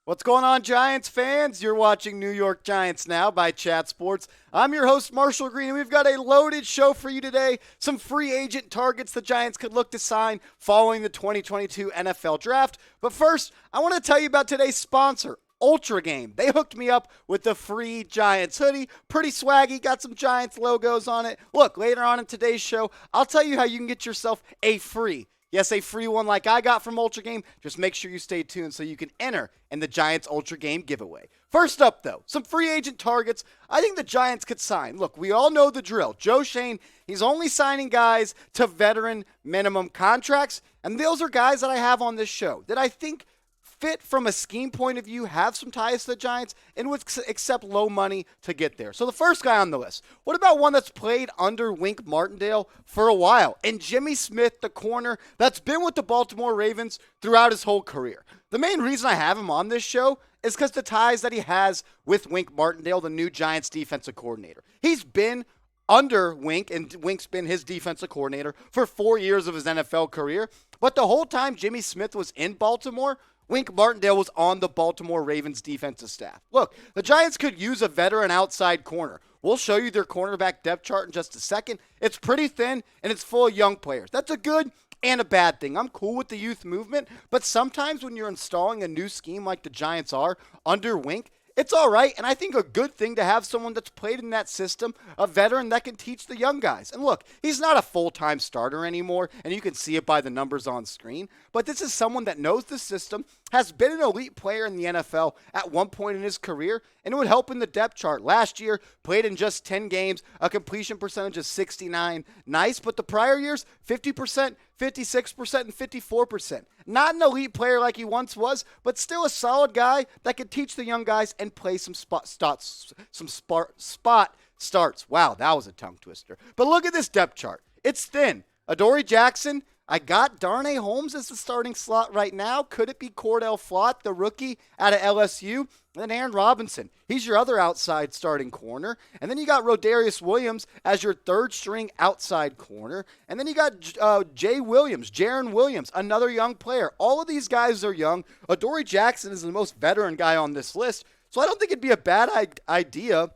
What's going on, Giants fans? You're watching New York Giants Now by Chat Sports. I'm your host, Marshall Green, and we've got a loaded show for you today. Some free agent targets the Giants could look to sign following the 2022 NFL Draft. But first, I want to tell you about today's sponsor, Ultra Game. They hooked me up with the free Giants hoodie. Pretty swaggy, got some Giants logos on it. Look, later on in today's show, I'll tell you how you can get yourself a free one like I got from Ultra Game. Just make sure you stay tuned so you can enter in the Giants Ultra Game giveaway. First up, though, some free agent targets I think the Giants could sign. Look, we all know the drill. Joe Schoen, he's only signing guys to veteran minimum contracts, and those are guys that I have on this show that I think fit from a scheme point of view, have some ties to the Giants, and would accept low money to get there. So the first guy on the list, what about one that's played under Wink Martindale for a while? And Jimmy Smith, the corner, that's been with the Baltimore Ravens throughout his whole career. The main reason I have him on this show is because the ties that he has with Wink Martindale, the new Giants defensive coordinator. He's been under Wink, and Wink's been his defensive coordinator for 4 years of his NFL career. But the whole time Jimmy Smith was in Baltimore, Wink Martindale was on the Baltimore Ravens defensive staff. Look, the Giants could use a veteran outside corner. We'll show you their cornerback depth chart in just a second. It's pretty thin, and it's full of young players. That's a good and a bad thing. I'm cool with the youth movement, but sometimes when you're installing a new scheme like the Giants are under Wink, it's all right, and I think a good thing to have someone that's played in that system, a veteran that can teach the young guys. And look, he's not a full-time starter anymore, and you can see it by the numbers on screen, but this is someone that knows the system, has been an elite player in the NFL at one point in his career, and it would help in the depth chart. Last year, played in just 10 games, a completion percentage of 69. Nice, but the prior years, 50%, 56%, and 54%. Not an elite player like he once was, but still a solid guy that could teach the young guys and play some spot starts. Wow, that was a tongue twister. But look at this depth chart. It's thin. Adoree Jackson, I got Darnay Holmes as the starting slot right now. Could it be Cordell Flott, the rookie out of LSU? And then Aaron Robinson. He's your other outside starting corner. And then you got Rodarius Williams as your third string outside corner. And then you got Jaron Williams, another young player. All of these guys are young. Adoree Jackson is the most veteran guy on this list. So I don't think it'd be a bad idea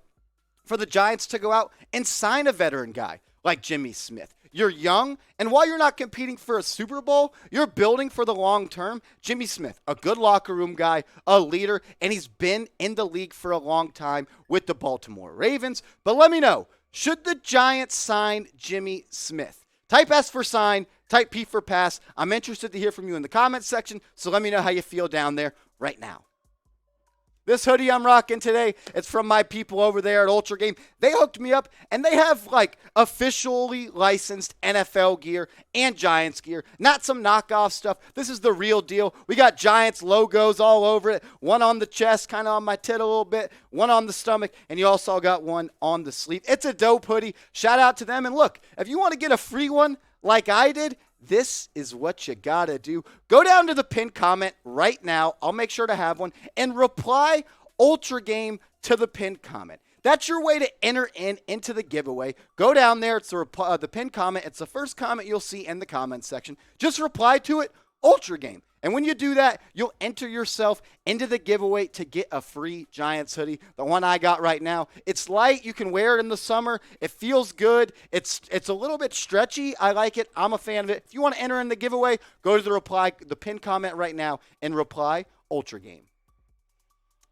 for the Giants to go out and sign a veteran guy like Jimmy Smith. You're young, and while you're not competing for a Super Bowl, you're building for the long term. Jimmy Smith, a good locker room guy, a leader, and he's been in the league for a long time with the Baltimore Ravens. But let me know, should the Giants sign Jimmy Smith? Type S for sign, type P for pass. I'm interested to hear from you in the comments section, so let me know how you feel down there right now. This hoodie I'm rocking today, it's from my people over there at Ultra Game. They hooked me up, and they have, officially licensed NFL gear and Giants gear. Not some knockoff stuff. This is the real deal. We got Giants logos all over it. One on the chest, kind of on my tit a little bit. One on the stomach, and you also got one on the sleeve. It's a dope hoodie. Shout out to them. And look, if you want to get a free one like I did, this is what you gotta do. Go down to the pinned comment right now. I'll make sure to have one. And reply Ultra Game to the pinned comment. That's your way to enter into the giveaway. Go down there. It's the pinned comment. It's the first comment you'll see in the comment section. Just reply to it, Ultra Game. And when you do that, you'll enter yourself into the giveaway to get a free Giants hoodie. The one I got right now. It's light. You can wear it in the summer. It feels good. It's a little bit stretchy. I like it. I'm a fan of it. If you want to enter in the giveaway, go to the pinned comment right now and reply Ultra Game.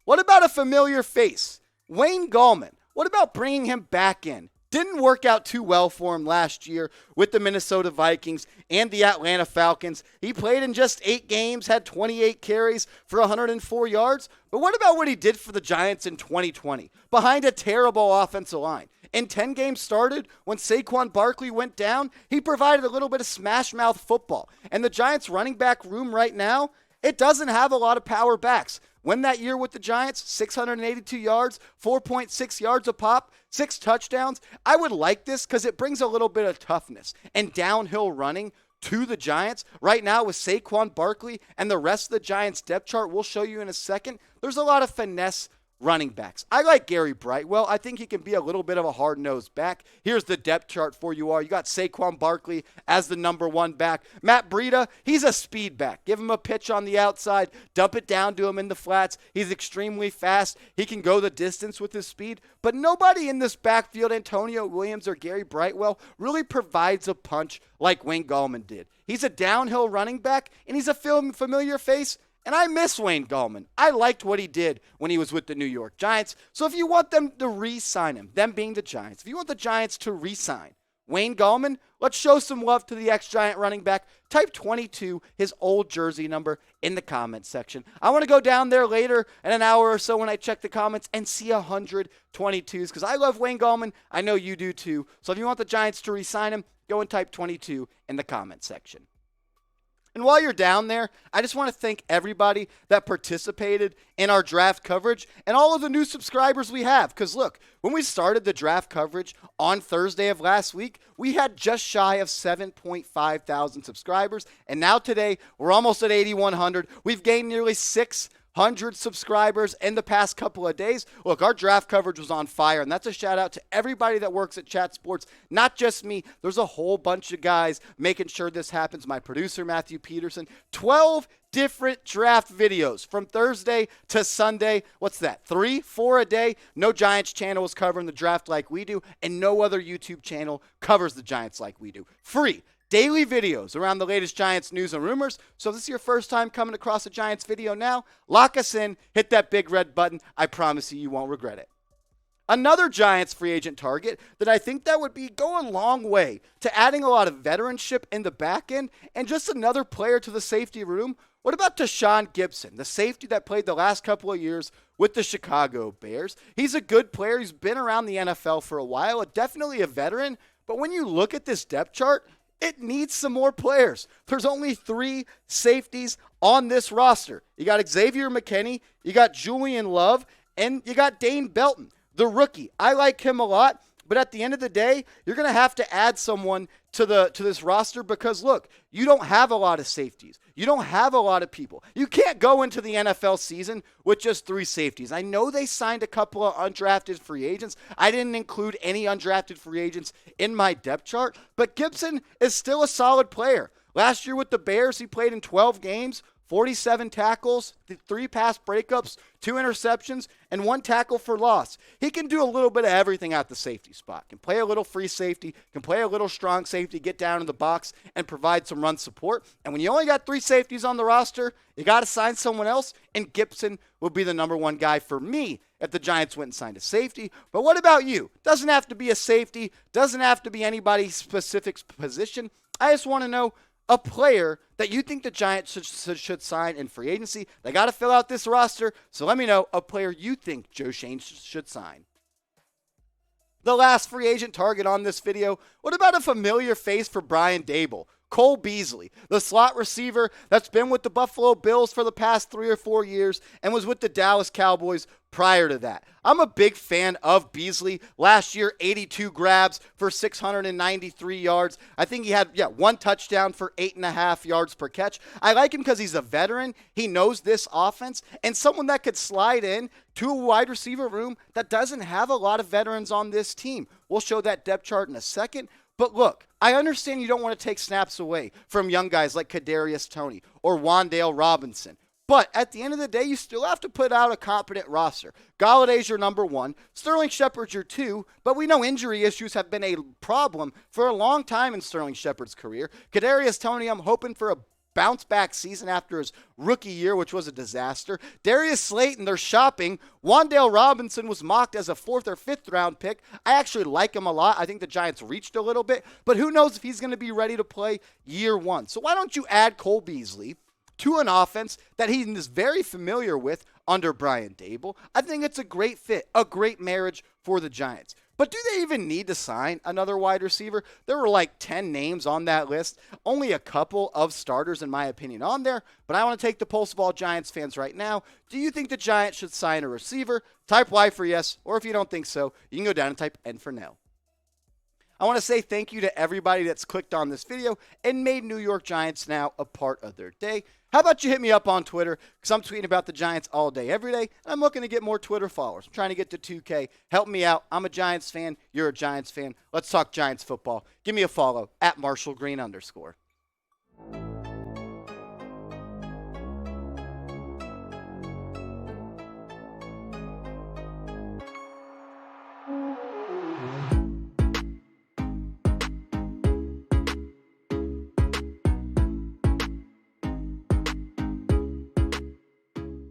What about a familiar face? Wayne Gallman. What about bringing him back in? Didn't work out too well for him last year with the Minnesota Vikings and the Atlanta Falcons. He played in just 8 games, had 28 carries for 104 yards. But what about what he did for the Giants in 2020 behind a terrible offensive line? In 10 games started, when Saquon Barkley went down, he provided a little bit of smash mouth football. And the Giants running back room right now, it doesn't have a lot of power backs. When that year with the Giants, 682 yards, 4.6 yards a pop, 6 touchdowns. I would like this because it brings a little bit of toughness and downhill running to the Giants. Right now with Saquon Barkley and the rest of the Giants depth chart, we'll show you in a second, there's a lot of finesse running backs. I like Gary Brightwell. I think he can be a little bit of a hard-nosed back. Here's the depth chart for you all. You got Saquon Barkley as the number 1 back. Matt Breida, he's a speed back. Give him a pitch on the outside, dump it down to him in the flats. He's extremely fast. He can go the distance with his speed. But nobody in this backfield, Antonio Williams or Gary Brightwell, really provides a punch like Wayne Gallman did. He's a downhill running back, and he's a familiar face. And I miss Wayne Gallman. I liked what he did when he was with the New York Giants. So if you want them to re-sign him, them being the Giants, if you want the Giants to re-sign Wayne Gallman, let's show some love to the ex-Giant running back. Type 22, his old jersey number, in the comments section. I want to go down there later in an hour or so when I check the comments and see 122s because I love Wayne Gallman. I know you do too. So if you want the Giants to re-sign him, go and type 22 in the comments section. And while you're down there, I just want to thank everybody that participated in our draft coverage and all of the new subscribers we have. Because look, when we started the draft coverage on Thursday of last week, we had just shy of 7.5 thousand subscribers. And now today, we're almost at 8,100. We've gained nearly 600 subscribers in the past couple of days. Look, our draft coverage was on fire, and that's a shout out to everybody that works at Chat Sports, not just me. There's a whole bunch of guys making sure this happens. My producer, Matthew Peterson, 12 different draft videos from Thursday to Sunday. What's that? 3, 4 a day. No Giants channel is covering the draft like we do, and no other YouTube channel covers the Giants like we do. Free. Daily videos around the latest Giants news and rumors. So if this is your first time coming across a Giants video now, lock us in, hit that big red button. I promise you won't regret it. Another Giants free agent target that I think that would be go a long way to adding a lot of veteranship in the back end and just another player to the safety room. What about Tashaun Gipson, the safety that played the last couple of years with the Chicago Bears? He's a good player. He's been around the NFL for a while, definitely a veteran. But when you look at this depth chart, it needs some more players. There's only 3 safeties on this roster. You got Xavier McKinney, you got Julian Love, and you got Dane Belton, the rookie. I like him a lot, but at the end of the day, you're going to have to add someone to this roster because, look, you don't have a lot of safeties. You don't have a lot of people. You can't go into the NFL season with just 3 safeties. I know they signed a couple of undrafted free agents. I didn't include any undrafted free agents in my depth chart, but Gibson is still a solid player. Last year with the Bears, he played in 12 games, 47 tackles, 3 pass breakups, 2 interceptions, and 1 tackle for loss. He can do a little bit of everything at the safety spot. Can play a little free safety, can play a little strong safety, get down in the box, and provide some run support. And when you only got 3 safeties on the roster, you got to sign someone else, and Gibson will be the number 1 guy for me if the Giants went and signed a safety. But what about you? Doesn't have to be a safety, doesn't have to be anybody's specific position. I just want to know a player that you think the Giants should sign in free agency. They got to fill out this roster, so let me know a player you think Joe Schoen should sign. The last free agent target on this video, what about a familiar face for Brian Daboll? Cole Beasley, the slot receiver that's been with the Buffalo Bills for the past 3 or 4 years and was with the Dallas Cowboys prior to that. I'm a big fan of Beasley. Last year, 82 grabs for 693 yards. I think he had 1 touchdown for 8.5 yards per catch. I like him because he's a veteran. He knows this offense and someone that could slide in to a wide receiver room that doesn't have a lot of veterans on this team. We'll show that depth chart in a second. But look, I understand you don't want to take snaps away from young guys like Kadarius Toney or Wan'Dale Robinson. But at the end of the day, you still have to put out a competent roster. Galladay's your number 1. Sterling Shepard's your 2. But we know injury issues have been a problem for a long time in Sterling Shepard's career. Kadarius Toney, I'm hoping for a bounce-back season after his rookie year, which was a disaster. Darius Slayton, they're shopping. Wan'Dale Robinson was mocked as a 4th or 5th round pick. I actually like him a lot. I think the Giants reached a little bit, but who knows if he's going to be ready to play year 1. So why don't you add Cole Beasley to an offense that he is very familiar with under Brian Daboll? I think it's a great fit, a great marriage for the Giants. But do they even need to sign another wide receiver? There were like 10 names on that list. Only a couple of starters, in my opinion, on there. But I want to take the pulse of all Giants fans right now. Do you think the Giants should sign a receiver? Type Y for yes, or if you don't think so, you can go down and type N for no. I want to say thank you to everybody that's clicked on this video and made New York Giants now a part of their day. How about you hit me up on Twitter, because I'm tweeting about the Giants all day, every day. I'm looking to get more Twitter followers. I'm trying to get to 2K. Help me out. I'm a Giants fan. You're a Giants fan. Let's talk Giants football. Give me a follow at @MarshallGreen_.